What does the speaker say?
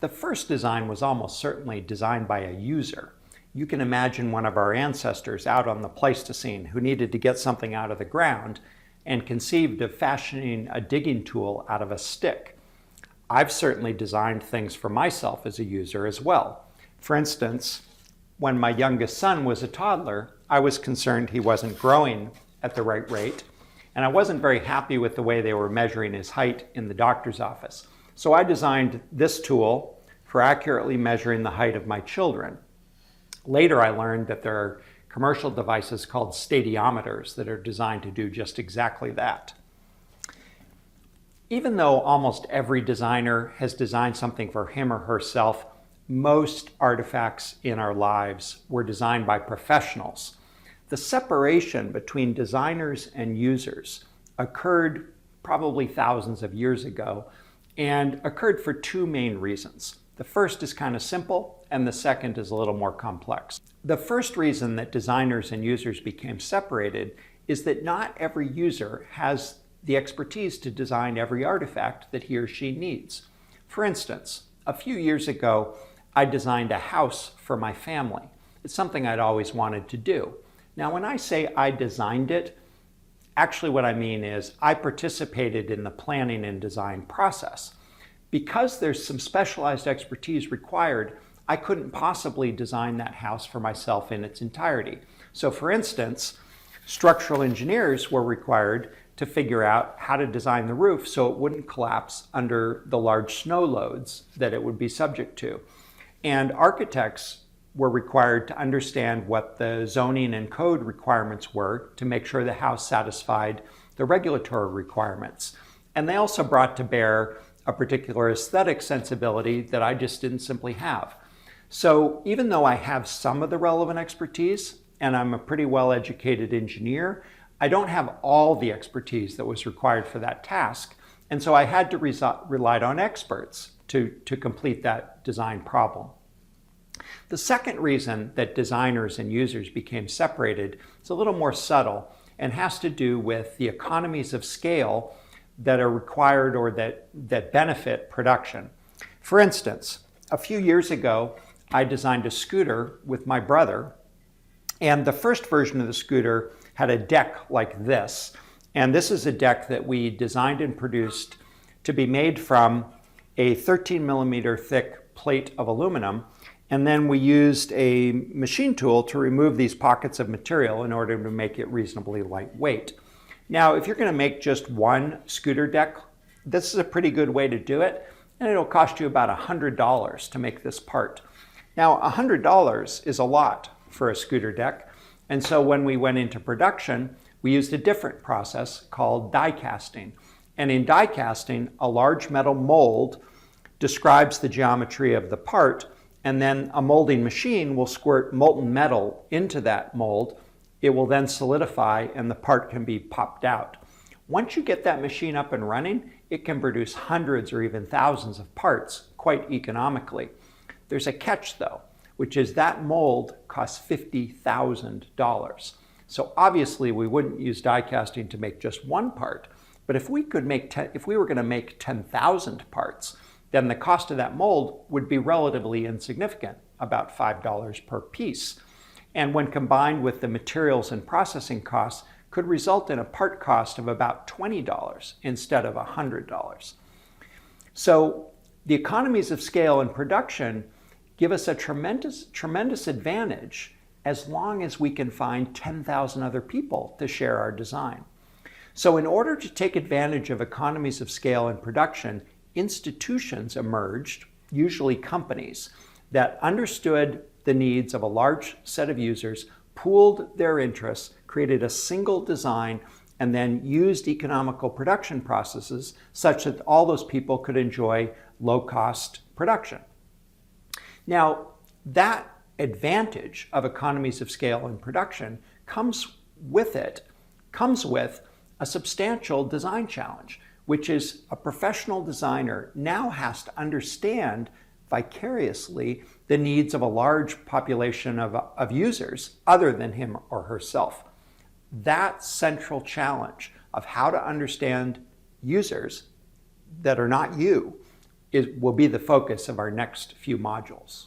The first design was almost certainly designed by a user. You can imagine one of our ancestors out on the Pleistocene who needed to get something out of the ground and conceived of fashioning a digging tool out of a stick. I've certainly designed things for myself as a user as well. For instance, when my youngest son was a toddler, I was concerned he wasn't growing at the right rate, and I wasn't very happy with the way they were measuring his height in the doctor's office. So I designed this tool for accurately measuring the height of my children. Later, I learned that there are commercial devices called stadiometers that are designed to do just exactly that. Even though almost every designer has designed something for him or herself, most artifacts in our lives were designed by professionals. The separation between designers and users occurred probably thousands of years ago and occurred for two main reasons. The first is kind of simple, and the second is a little more complex. The first reason that designers and users became separated is that not every user has the expertise to design every artifact that he or she needs. For instance, a few years ago, I designed a house for my family. It's something I'd always wanted to do. Now, when I say I designed it, actually what I mean is I participated in the planning and design process. Because there's some specialized expertise required, I couldn't possibly design that house for myself in its entirety. So for instance, structural engineers were required to figure out how to design the roof so it wouldn't collapse under the large snow loads that it would be subject to. And architects were required to understand what the zoning and code requirements were to make sure the house satisfied the regulatory requirements. And they also brought to bear a particular aesthetic sensibility that I just didn't simply have. So even though I have some of the relevant expertise, and I'm a pretty well-educated engineer, I don't have all the expertise that was required for that task. And so I had to rely on experts to complete that design problem. The second reason that designers and users became separated is a little more subtle and has to do with the economies of scale that are required or that benefit production. For instance, a few years ago, I designed a scooter with my brother, and the first version of the scooter had a deck like this. And this is a deck that we designed and produced to be made from a 13 millimeter thick plate of aluminum. And then we used a machine tool to remove these pockets of material in order to make it reasonably lightweight. Now, if you're going to make just one scooter deck, this is a pretty good way to do it, and it'll cost you about $100 to make this part. Now, $100 is a lot for a scooter deck, and so when we went into production, we used a different process called die casting. And in die casting, a large metal mold describes the geometry of the part, and then a molding machine will squirt molten metal into that mold. It will then solidify and the part can be popped out. Once you get that machine up and running, it can produce hundreds or even thousands of parts quite economically. There's a catch though, which is that mold costs $50,000. So obviously we wouldn't use die casting to make just one part, but if we were going to make 10,000 parts, then the cost of that mold would be relatively insignificant, about $5 per piece. And when combined with the materials and processing costs, could result in a part cost of about $20 instead of $100. So the economies of scale in production give us a tremendous advantage as long as we can find 10,000 other people to share our design. So in order to take advantage of economies of scale in production, institutions emerged, usually companies, that understood the needs of a large set of users, pooled their interests, created a single design, and then used economical production processes such that all those people could enjoy low-cost production. Now, that advantage of economies of scale in production comes with a substantial design challenge, which is a professional designer now has to understand vicariously the needs of a large population of users other than him or herself. That central challenge of how to understand users that are not you will be the focus of our next few modules.